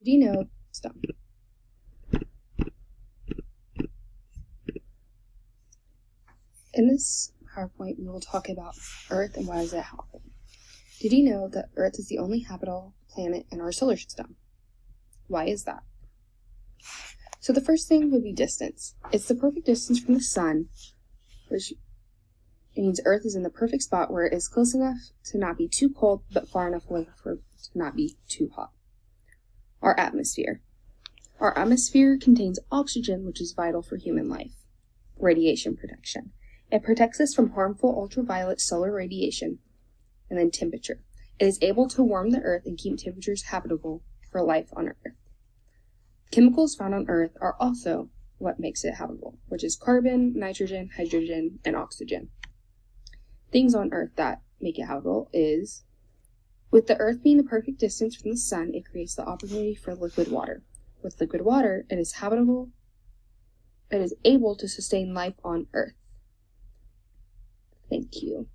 Did you know stop. In this PowerPoint, we will talk about Earth and why does it happen. Did you know that Earth is the only habitable planet in our solar system? Why is that? So the first thing would be distance. It's the perfect distance from the sun, which means Earth is in the perfect spot where it is close enough to not be too cold, but far enough away for it to not be too hot. Our atmosphere. Our atmosphere contains oxygen, which is vital for human life. Radiation protection. It protects us from harmful ultraviolet solar radiation. And then temperature. It is able to warm the Earth and keep temperatures habitable for life on Earth. Chemicals found on Earth are also what makes it habitable, which is carbon, nitrogen, hydrogen, and oxygen. Things on Earth that make it habitable is, with the Earth being the perfect distance from the sun, it creates the opportunity for liquid water. With liquid water, it is habitable. It is able to sustain life on Earth. Thank you.